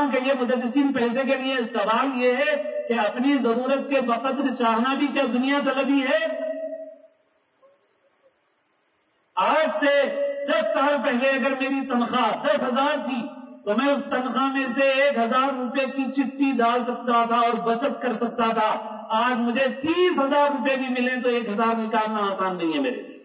ہوں کہ یہ مدرسین پیسے کے لیے، سوال یہ ہے کہ اپنی ضرورت کے بقدر چاہنا بھی کیا دنیا طلبی ہے؟ آج سے 10 سال پہلے اگر میری تنخواہ 10,000 تھی تو میں اس تنخواہ میں سے 1,000 روپے کی چٹھی ڈال سکتا تھا اور بچت کر سکتا تھا۔ آج مجھے 30,000 روپے بھی ملے تو 1,000 نکالنا آسان نہیں ہے میرے لیے۔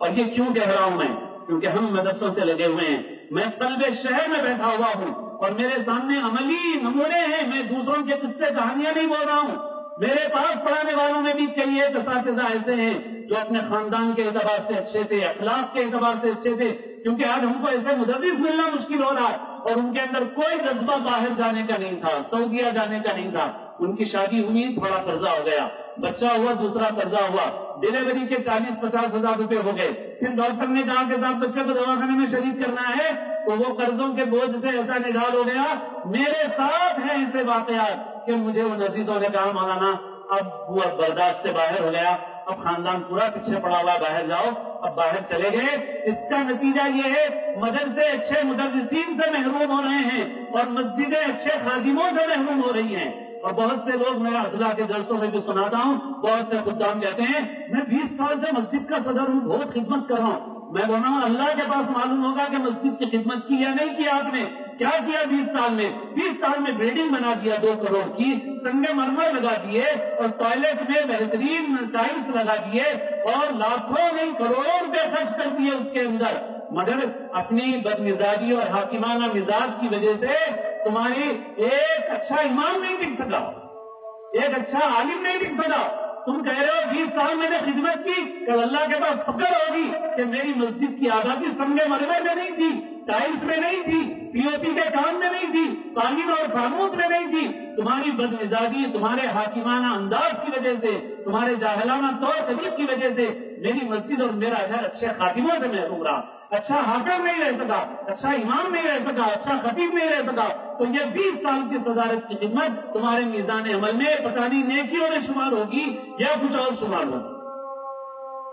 اور یہ کیوں کہہ رہا ہوں میں؟ کیونکہ ہم مدرسوں سے لگے ہوئے ہیں، میں قلب شہر میں بیٹھا ہوا ہوں اور میرے سامنے عملی نمونے ہیں، میں دوسروں کے قصے کہانیاں نہیں بول رہا ہوں۔ میرے پاس پڑھانے والوں میں بھی کئی ایک اساتذہ ایسے ہیں جو اپنے خاندان کے اعتبار سے اچھے تھے، اخلاق کے اعتبار سے اچھے تھے، کیونکہ آج ہم کو ایسے مدرس ملنا مشکل ہو رہا ہے اور ان کے اندر کوئی جذبہ باہر جانے کا نہیں تھا، سعودیہ جانے کا نہیں تھا۔ ان کی شادی ہوئی، تھوڑا قرضہ ہو گیا، بچہ ہوا، دوسرا قرضہ ہوا، ڈیلیوری کے 40-50 ہزار روپے ہو گئے۔ پھر ڈاکٹر نے کہا کہ صاحب بچے کو دواخانے میں شریک کرنا ہے تو وہ قرضوں کے بوجھ سے ایسا نڈال ہو گیا۔ میرے ساتھ ہیں ایسے واقعات کہ مجھے ان عزیزوں نے کہا مولانا اب وہ برداشت سے باہر ہو گیا، اب خاندان پورا پیچھے پڑا ہوا، باہر جاؤ۔ اب باہر چلے گئے، اس کا نتیجہ یہ ہے مدرسے اچھے مدرسین سے محروم ہو رہے ہیں اور مسجدیں اچھے خادموں سے محروم ہو رہی ہیں۔ اور بہت سے لوگ میں اضلاع کے جلسوں میں بھی سناتا ہوں، بہت سے خدام کہتے ہیں میں 20 سال سے مسجد کا صدر ہوں، بہت خدمت کر رہا ہوں۔ میں بول رہا ہوں اللہ کے پاس معلوم ہوگا کہ مسجد کی خدمت کی یا نہیں کی آپ نے، کیا کیا 20 سال میں؟ 20 سال میں بلڈنگ بنا دیا 2 کروڑ کی، سنگ مرمر لگا دیے اور ٹوائلٹ میں بہترین ٹائلس لگا دیے اور لاکھوں نہیں کروڑوں روپے خرچ کر دیے اس کے اندر، مگر اپنی بدمزاجی اور حاکمانہ مزاج کی وجہ سے تمہاری ایک اچھا امام نہیں ٹک سکا، ایک اچھا عالم نہیں ٹک سکا۔ تم کہہ رہے ہو 20 سال میں نے خدمت کی، کل اللہ کے پاس فخر ہوگی کہ میری مسجد کی آبادی سنگ مرمر میں نہیں تھی، ٹائلس میں نہیں تھی، پی او پی کے کام میں نہیں تھی، قالین اور فانوس میں نہیں تھی۔ تمہاری بدمزاجی، تمہارے حاکمانہ انداز کی وجہ سے، تمہارے جاہلانہ طور طریق کی وجہ سے میری مسجد اور میرا گھر اچھے خاتموں سے محروم رہا، اچھا حافظ نہیں رہ سکا، اچھا امام نہیں رہ سکا، اچھا خطیب نہیں رہ سکا۔ تو یہ 20 سال کی صدارت کی خدمت تمہارے میزان عمل میں پتہ نہیں نیکیوں میں شمار ہوگی یا کچھ اور شمار ہوگی۔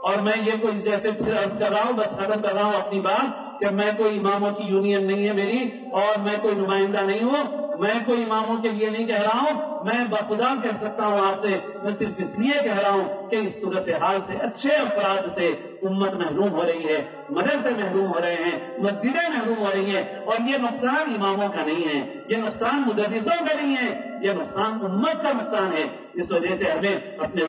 اور میں یہ کوئی جیسے پھر عرض کر رہا ہوں، بس ختم کر رہا ہوں اپنی بات کہ میں کوئی اماموں کی یونین نہیں ہے میری، اور میں کوئی نمائندہ نہیں ہوں، میں کوئی اماموں کے لیے نہیں کہہ رہا ہوں، میں بخدا کہہ سکتا ہوں آپ سے، میں صرف اس لیے کہہ رہا ہوں کہ اس صورتحال سے اچھے افراد سے امت محروم ہو رہی ہے، مدرسے محروم ہو رہے ہیں، مسجدیں محروم ہو رہی ہیں، اور یہ نقصان اماموں کا نہیں ہے، یہ نقصان مدرسوں کا نہیں ہے، یہ نقصان امت کا نقصان ہے۔ اس وجہ سے ہمیں اپنے